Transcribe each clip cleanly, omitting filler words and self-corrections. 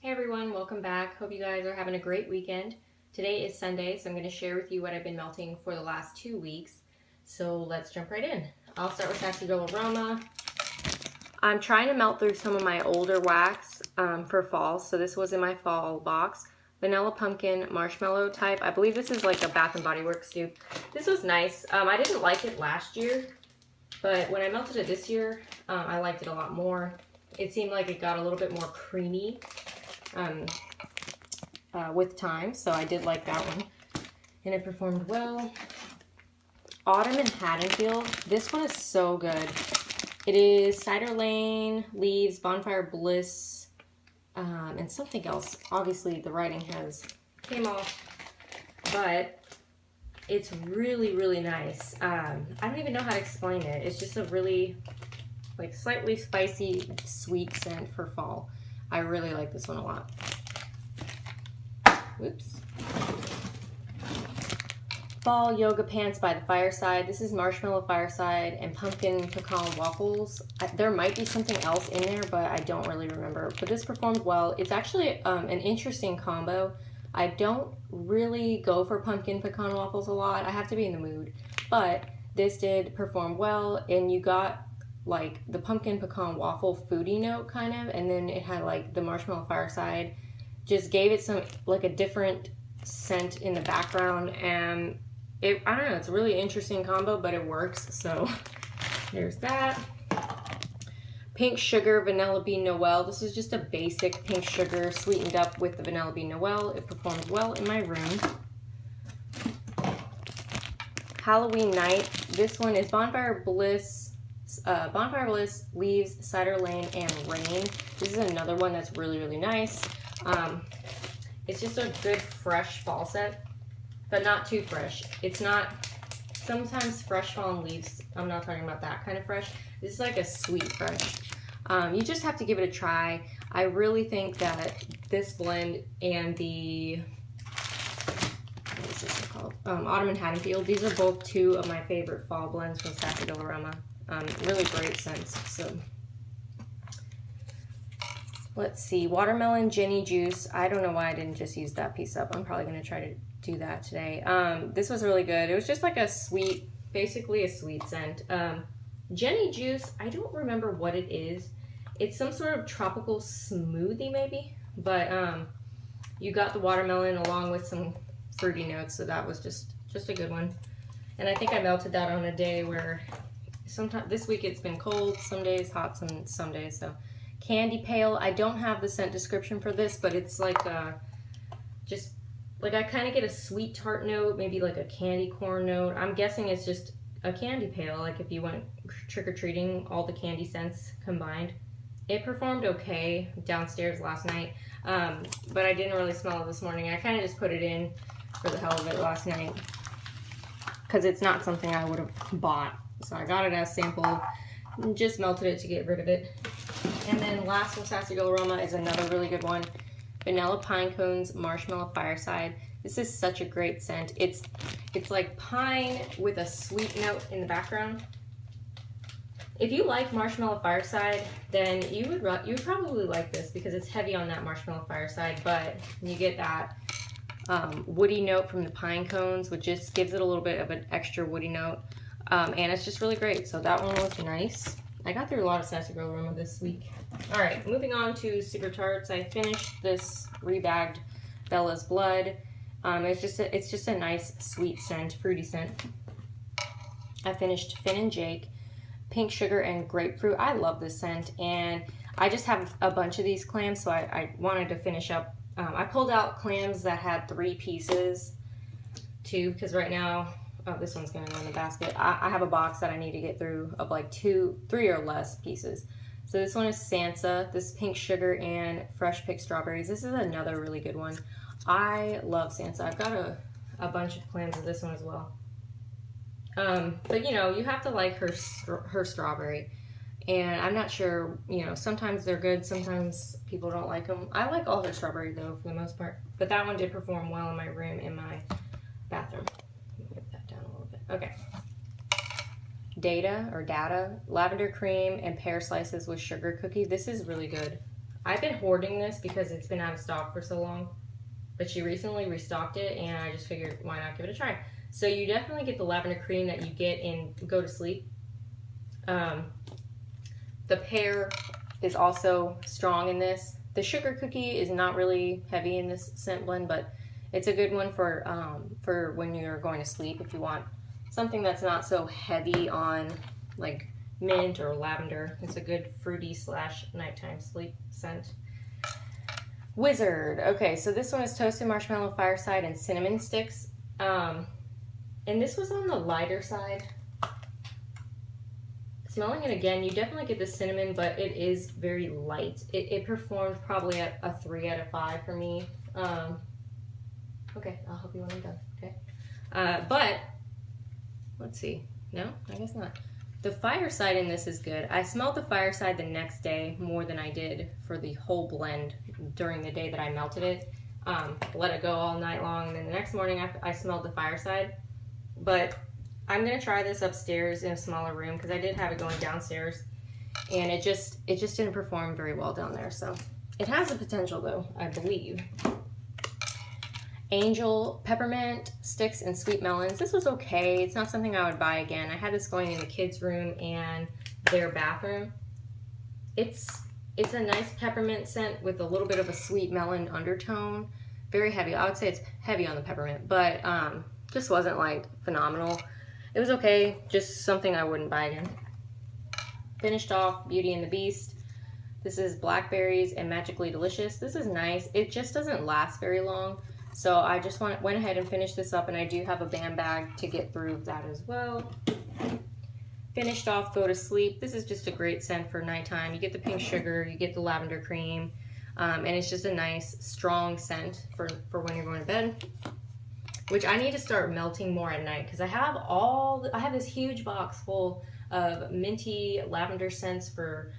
Hey everyone, welcome back. Hope you guys are having a great weekend. Today is Sunday, so I'm going to share with you what I've been melting for the last 2 weeks. So let's jump right in. I'll start with Sassy Girl Aroma. I'm trying to melt through some of my older wax for fall, so this was in my fall box. Vanilla Pumpkin Marshmallow type. I believe this is like a Bath & Body Works dupe. This was nice. I didn't like it last year, but when I melted it this year, I liked it a lot more. It seemed like it got a little bit more creamy with time, so I did like that one, and it performed well. Autumn in Haddonfield. This one is so good. It is Cider Lane, Leaves, Bonfire Bliss, and something else. Obviously the writing came off, but it's really, really nice. I don't even know how to explain it. It's just a really, like, slightly spicy, sweet scent for fall. I really like this one a lot. Whoops. Fall Yoga Pants by the Fireside. This is Marshmallow Fireside and Pumpkin Pecan Waffles. There might be something else in there, but I don't really remember. But this performed well. It's actually an interesting combo. I don't really go for Pumpkin Pecan Waffles a lot. I have to be in the mood. But this did perform well, and you got like the Pumpkin Pecan Waffle foodie note kind of, and then it had like the Marshmallow Fireside. Just gave it some, like, a different scent in the background, and I don't know, it's a really interesting combo, but it works, so there's that. Pink Sugar Vanilla Bean Noel. This is just a basic pink sugar sweetened up with the Vanilla Bean Noel. It performed well in my room. Halloween Night. This one is Bonfire Bliss, Leaves, Cider Lane, and Rain. This is another one that's really, really nice. It's just a good fresh fall set, but not too fresh. It's not, sometimes fresh fallen leaves, I'm not talking about that kind of fresh. This is like a sweet fresh. You just have to give it a try. I really think that this blend and the, what is this called? Autumn in Haddonfield, these are both two of my favorite fall blends from Sassy Girl Aroma. Really great scents, so. Let's see, Watermelon Jenny Juice. I don't know why I didn't just use that piece up. I'm probably going to try to do that today. This was really good. It was just like a sweet, basically a sweet scent. Jenny Juice, I don't remember what it is. It's some sort of tropical smoothie maybe, but you got the watermelon along with some fruity notes, so that was just a good one. And I think I melted that on a day where sometimes this week it's been cold, some days hot, some days, so. Candy Pail. I don't have the scent description for this, but it's like just like I kind of get a sweet tart note, maybe like a candy corn note. I'm guessing it's just a candy pail, like if you went trick-or-treating, all the candy scents combined. It performed okay downstairs last night, but I didn't really smell it this morning. I kind of just put it in for the hell of it last night because it's not something I would have bought. So I got it as sample and just melted it to get rid of it. And then last from Sassy Girl Aroma is another really good one. Vanilla Pine Cones Marshmallow Fireside. This is such a great scent. It's like pine with a sweet note in the background. If you like Marshmallow Fireside, then you would probably like this because it's heavy on that Marshmallow Fireside, but you get that woody note from the pine cones, which just gives it a little bit of an extra woody note. And it's just really great. So that one was nice. I got through a lot of Sassy Girl Aroma this week. All right, moving on to Super Tarts. I finished this rebagged Bella's Blood. It's just a nice sweet scent, fruity scent. I finished Finn and Jake, Pink Sugar and Grapefruit. I love this scent, and I just have a bunch of these clams, so I wanted to finish up. I pulled out clams that had 3 pieces too, because right now, oh, this one's going to go in the basket. I have a box that I need to get through of like 3 or less pieces. So this one is Sansa. This is Pink Sugar and Fresh Picked Strawberries. This is another really good one. I love Sansa. I've got a bunch of clams of this one as well. But you know, you have to like her strawberry. And I'm not sure, you know, sometimes they're good, sometimes people don't like them. I like all her strawberry though, for the most part. But that one did perform well in my room, in my bathroom. Okay. Data, Lavender Cream and Pear Slices with Sugar Cookie. This is really good. I've been hoarding this because it's been out of stock for so long, but she recently restocked it, and I just figured why not give it a try. So you definitely get the lavender cream that you get in Go to Sleep. The pear is also strong in this. The sugar cookie is not really heavy in this scent blend, but it's a good one for when you're going to sleep if you want something that's not so heavy on like mint or lavender. It's a good fruity / nighttime sleep scent. Wizard. Okay, so this one is toasted marshmallow, fireside, and cinnamon sticks. And this was on the lighter side. Smelling it again, you definitely get the cinnamon, but it is very light. It performed probably at a 3 out of 5 for me. Okay, I'll help you when I'm done. Okay. But let's see. No, I guess not. The fireside in this is good. I smelled the fireside the next day more than I did for the whole blend during the day that I melted it. Let it go all night long, and then the next morning I smelled the fireside. But I'm gonna try this upstairs in a smaller room because I did have it going downstairs, and it just didn't perform very well down there. So it has the potential though, I believe. Angel peppermint sticks and sweet melons. This was okay. It's not something I would buy again. I had this going in the kids' room and their bathroom. It's a nice peppermint scent with a little bit of a sweet melon undertone. Very heavy. I would say it's heavy on the peppermint, but just wasn't like phenomenal. It was okay, just something I wouldn't buy again. Finished off Beauty and the Beast. This is blackberries and magically delicious. This is nice. It just doesn't last very long. So I just went ahead and finished this up, and I do have a band bag to get through that as well. Finished off Go to Sleep. This is just a great scent for nighttime. You get the pink sugar, you get the lavender cream, and it's just a nice, strong scent for when you're going to bed. Which I need to start melting more at night because I have this huge box full of minty lavender scents for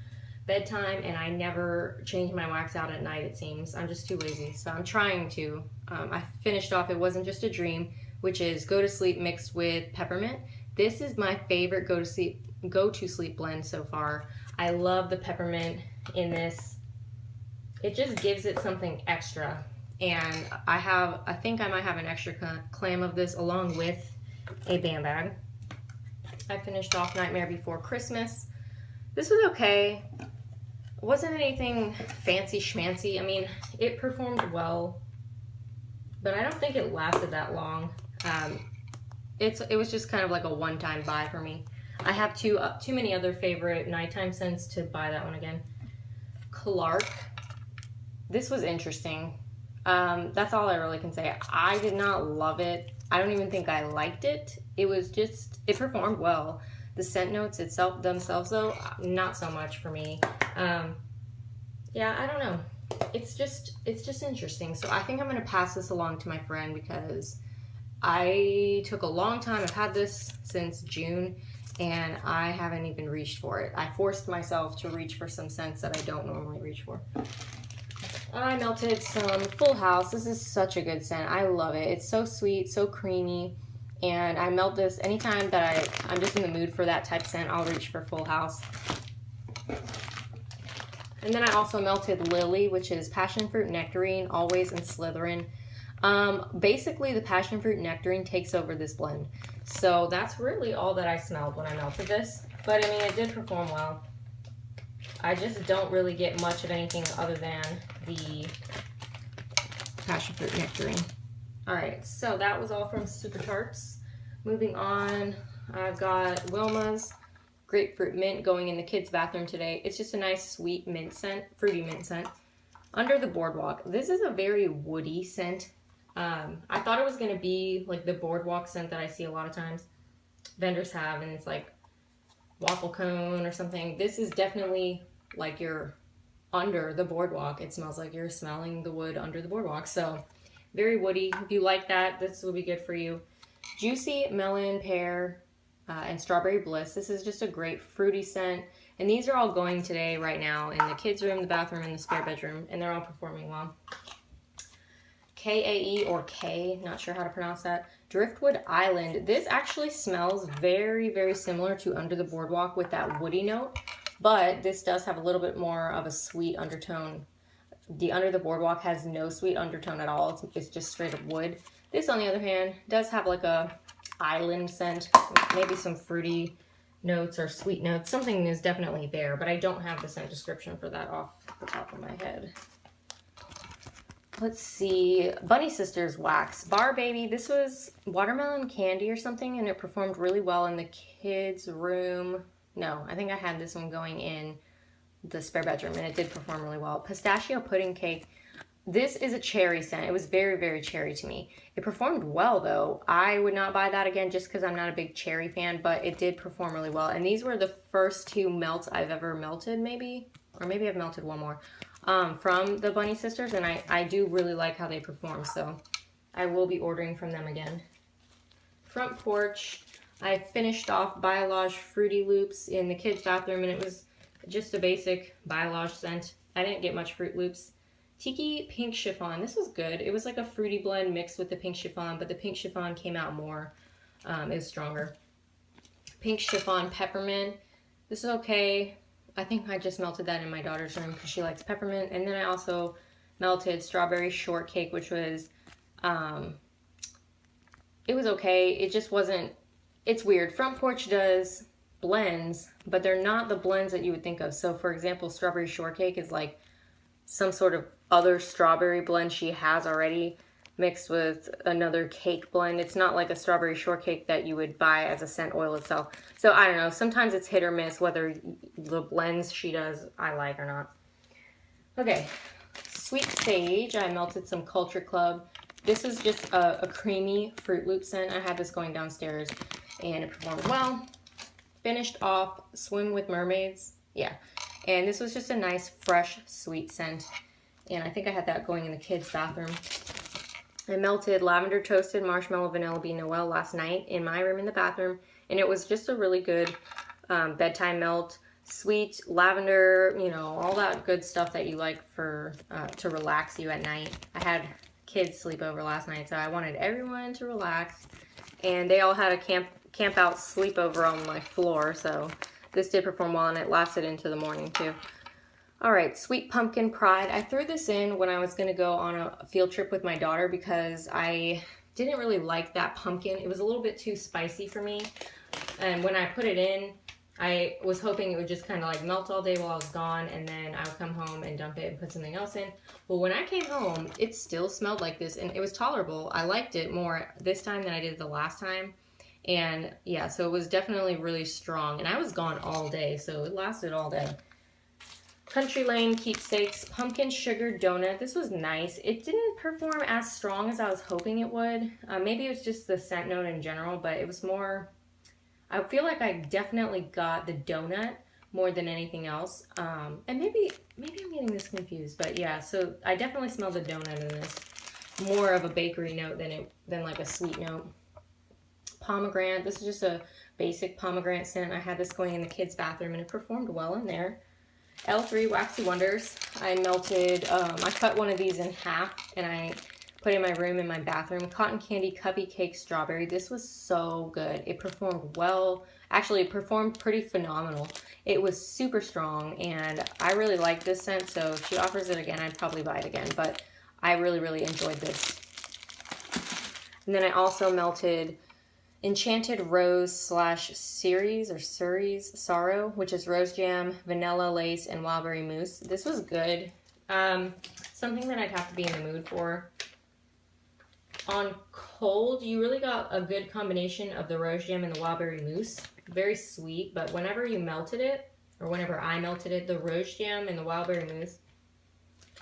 bedtime, and I never change my wax out at night, it seems. I'm just too lazy, so I'm trying to. I finished off It Wasn't Just a Dream, which is Go to Sleep mixed with peppermint. This is my favorite go to sleep blend so far. I love the peppermint in this. It just gives it something extra. And I think I might have an extra clam of this along with a band bag. I finished off Nightmare Before Christmas. This was okay. It wasn't anything fancy schmancy. I mean, it performed well, but I don't think it lasted that long. It was just kind of like a one-time buy for me. I have too many other favorite nighttime scents to buy that one again. Clark. This was interesting. That's all I really can say. I did not love it. I don't even think I liked it. It performed well. The scent notes themselves though, not so much for me. Yeah, I don't know. It's just interesting. So I think I'm going to pass this along to my friend because I took a long time. I've had this since June and I haven't even reached for it. I forced myself to reach for some scents that I don't normally reach for. I melted some Full House. This is such a good scent. I love it. It's so sweet, so creamy. And I melt this anytime that I'm just in the mood for that type of scent, I'll reach for Full House. And then I also melted Lily, which is passion fruit nectarine, Always, and Slytherin. Basically, the passion fruit nectarine takes over this blend. So that's really all that I smelled when I melted this. But I mean, it did perform well. I just don't really get much of anything other than the passion fruit nectarine. All right, so that was all from Super Tarts. Moving on, I've got Wilma's grapefruit mint going in the kids' bathroom today. It's just a nice sweet mint scent, fruity mint scent. Under the Boardwalk. This is a very woody scent. I thought it was going to be like the Boardwalk scent that I see a lot of times vendors have, and it's like waffle cone or something. This is definitely like you're under the Boardwalk. It smells like you're smelling the wood under the Boardwalk. So very woody. If you like that, this will be good for you. Juicy melon, pear, and strawberry bliss. This is just a great fruity scent. And these are all going today right now in the kids' room, the bathroom, and the spare bedroom. And they're all performing well. K-A-E or K, not sure how to pronounce that. Driftwood Island. This actually smells very, very similar to Under the Boardwalk with that woody note. But this does have a little bit more of a sweet undertone The Under the Boardwalk has no sweet undertone at all. It's just straight up wood. This, on the other hand, does have like a island scent, maybe some fruity notes or sweet notes. Something is definitely there, but I don't have the scent description for that off the top of my head. Let's see, Bunny Sisters Wax Bar Baby. This was watermelon candy or something, and it performed really well in the kids' room. No, I think I had this one going in the spare bedroom, and it did perform really well. Pistachio Pudding Cake. This is a cherry scent. It was very, very cherry to me. It performed well, though. I would not buy that again just because I'm not a big cherry fan, but it did perform really well. And these were the first 2 melts I've ever melted, maybe. Or maybe I've melted one more. From the Bunny Sisters, and I do really like how they perform, so I will be ordering from them again. Front Porch. I finished off Biolage Fruity Loops in the kids' bathroom, and it was just a basic Biolage scent. I didn't get much Fruit Loops. Tiki Pink Chiffon. This was good. It was like a fruity blend mixed with the pink chiffon, but the pink chiffon came out more. It was stronger. Pink Chiffon Peppermint. This is okay. I think I just melted that in my daughter's room because she likes peppermint. And then I also melted Strawberry Shortcake, which was, it was okay. It just wasn't, it's weird. Front Porch does blends, but they're not the blends that you would think of. So for example, Strawberry Shortcake is like some sort of other strawberry blend she has already mixed with another cake blend. It's not like a strawberry shortcake that you would buy as a scent oil itself. So I don't know, sometimes it's hit or miss whether the blends she does I like or not. Okay, Sweet Sage. I melted some Culture Club. This is just a creamy Fruit Loop scent. I had this going downstairs and it performed well. Finished off Swim with Mermaids. Yeah, and this was just a nice fresh sweet scent, and I think I had that going in the kids' bathroom. I melted Lavender Toasted Marshmallow Vanilla Bean Noel last night in my room in the bathroom, and it was just a really good bedtime melt. Sweet lavender, you know, all that good stuff that you like for to relax you at night. I had kids sleep over last night, so I wanted everyone to relax, and they all had a camp out sleepover on my floor, so this did perform well, and it lasted into the morning too. All right, Sweet Pumpkin Pride. I threw this in when I was going to go on a field trip with my daughter because I didn't really like that pumpkin. It was a little bit too spicy for me. And when I put it in, I was hoping it would just kind of like melt all day while I was gone, and then I would come home and dump it and put something else in. But when I came home, it still smelled like this, and it was tolerable. I liked it more this time than I did the last time. And yeah, so it was definitely really strong. And I was gone all day, so it lasted all day. Country Lane Keepsakes Pumpkin Sugar Donut. This was nice. It didn't perform as strong as I was hoping it would. Maybe it was just the scent note in general, but it was more, I feel like I definitely got the donut more than anything else. And maybe I'm getting this confused, but yeah, so I definitely smelled the donut in this. More of a bakery note than like a sweet note. Pomegranate. This is just a basic pomegranate scent. I had this going in the kids' bathroom, and it performed well in there. L3 Waxy Wonders. I melted, I cut one of these in half, and I put it in my room in my bathroom. Cotton Candy Cubby Cake Strawberry. This was so good. It performed well. Actually, it performed pretty phenomenal. It was super strong, and I really like this scent, so if she offers it again, I'd probably buy it again, but I really, really enjoyed this. And then I also melted Enchanted Rose / Ceres or Ceres Sorrow, which is rose jam, vanilla lace, and wildberry mousse. This was good. Something that I'd have to be in the mood for. On cold, you really got a good combination of the rose jam and the wildberry mousse. Very sweet, but whenever you melted it, or whenever I melted it, the rose jam and the wildberry mousse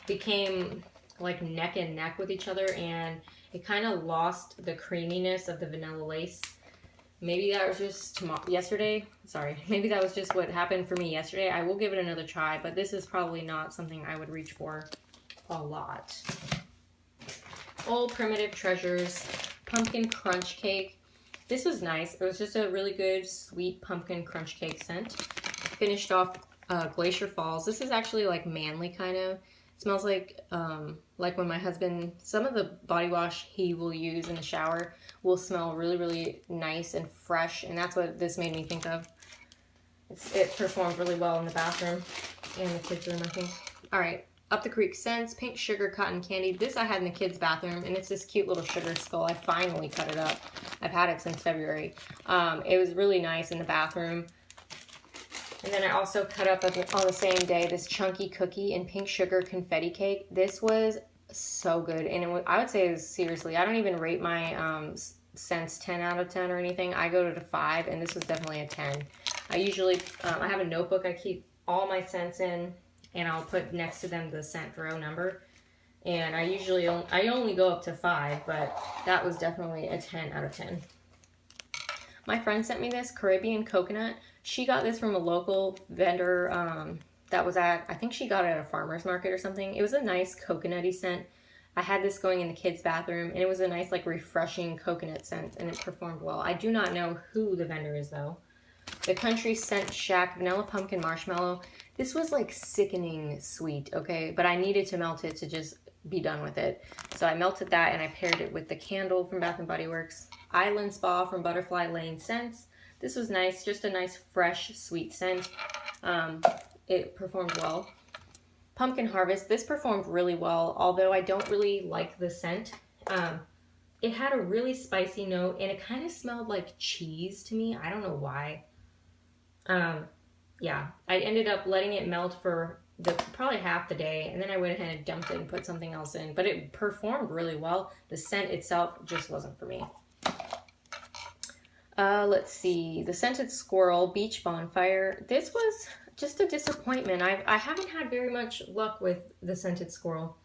became like neck and neck with each other, and it kind of lost the creaminess of the vanilla lace. Maybe that was just yesterday. Sorry. Maybe that was just what happened for me yesterday. I will give it another try, but this is probably not something I would reach for a lot. Old Primitive Treasures Pumpkin Crunch Cake. This was nice. It was just a really good sweet pumpkin crunch cake scent. Finished off Glacier Falls. This is actually like manly kind of. Smells like when my husband, some of the body wash he will use in the shower will smell really, really nice and fresh, and that's what this made me think of. It performed really well in the bathroom and the kids' room, I think. All right, Up the Creek Scents, Pink Sugar Cotton Candy. This I had in the kids' bathroom, and it's this cute little sugar skull. I finally cut it up. I've had it since February. It was really nice in the bathroom. And then I also cut up on the same day this Chunky Cookie and Pink Sugar Confetti Cake. This was so good, and I would say it was, seriously, I don't even rate my scents 10 out of 10 or anything. I go to the 5, and this was definitely a 10. I usually, I have a notebook I keep all my scents in, and I'll put next to them the scent row number. And I usually only go up to 5, but that was definitely a 10 out of 10. My friend sent me this Caribbean Coconut. She got this from a local vendor that was at, I think she got it at a farmer's market or something. It was a nice coconutty scent. I had this going in the kids' bathroom, and it was a nice, like, refreshing coconut scent, and it performed well. I do not know who the vendor is, though. The Country Scent Shack Vanilla Pumpkin Marshmallow. This was like sickening sweet, okay? But I needed to melt it to just be done with it. So I melted that and I paired it with the candle from Bath & Body Works. Island Spa from Butterfly Lane Scents. This was nice, just a nice fresh sweet scent. It performed well. Pumpkin Harvest. This performed really well, although I don't really like the scent. It had a really spicy note and it kind of smelled like cheese to me. I don't know why. Yeah, I ended up letting it melt for probably half the day, and then I went ahead and dumped it and put something else in, but it performed really well. The scent itself just wasn't for me. Let's see, the Scented Squirrel Beach Bonfire. This was just a disappointment. I haven't had very much luck with the Scented Squirrel,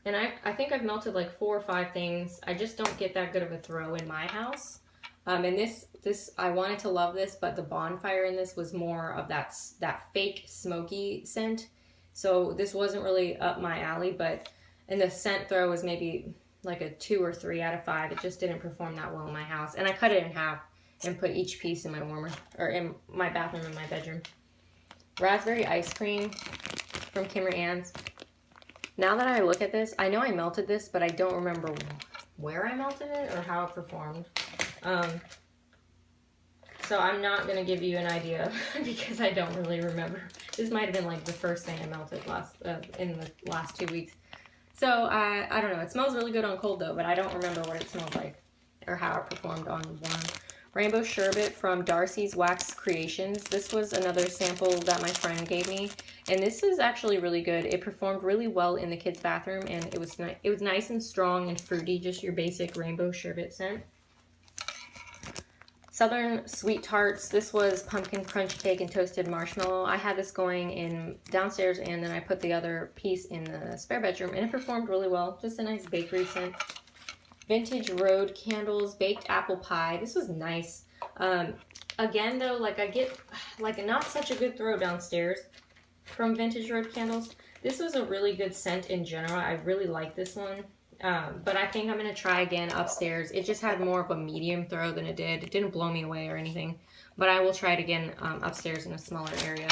and I think I've melted like 4 or 5 things. I just don't get that good of a throw in my house. And this I wanted to love this, but the bonfire in this was more of that fake smoky scent. So this wasn't really up my alley, and the scent throw was maybe like a 2 or 3 out of 5. It just didn't perform that well in my house. And I cut it in half and put each piece in my warmer, or in my bathroom and my bedroom. Raspberry Ice Cream from Kimmy Ann's. Now that I look at this, I know I melted this, but I don't remember where I melted it or how it performed. So I'm not going to give you an idea because I don't really remember. This might have been like the first thing I melted in the last 2 weeks. So I don't know. It smells really good on cold though, but I don't remember what it smelled like or how it performed on warm. Rainbow Sherbet from Darcy's Wax Creations. This was another sample that my friend gave me, and this is actually really good. It performed really well in the kids' bathroom, and it was nice and strong and fruity, just your basic Rainbow Sherbet scent. Southern Sweet Tarts. This was pumpkin crunch cake and toasted marshmallow. I had this going in downstairs, and then I put the other piece in the spare bedroom, and it performed really well. Just a nice bakery scent. Vintage Road Candles Baked Apple Pie. This was nice. Again, though, like I get like not such a good throw downstairs from Vintage Road Candles. This was a really good scent in general. I really like this one. But I think I'm going to try again upstairs. It just had more of a medium throw than it did. It didn't blow me away or anything. But I will try it again upstairs in a smaller area.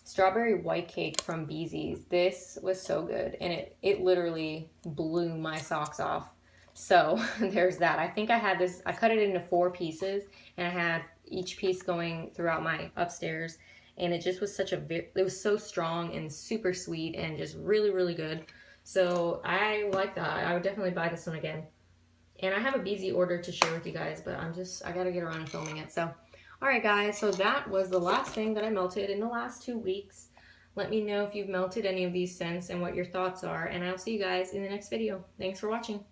Strawberry White Cake from Beezy's. This was so good. And it literally blew my socks off. So there's that. I think I had this, I cut it into 4 pieces. And I had each piece going throughout my upstairs. And it just was it was so strong and super sweet and just really, really good. So I like that. I would definitely buy this one again. And I have a Beezy order to share with you guys, but I gotta get around to filming it. So, alright guys, so that was the last thing that I melted in the last 2 weeks. Let me know if you've melted any of these scents and what your thoughts are, and I'll see you guys in the next video. Thanks for watching.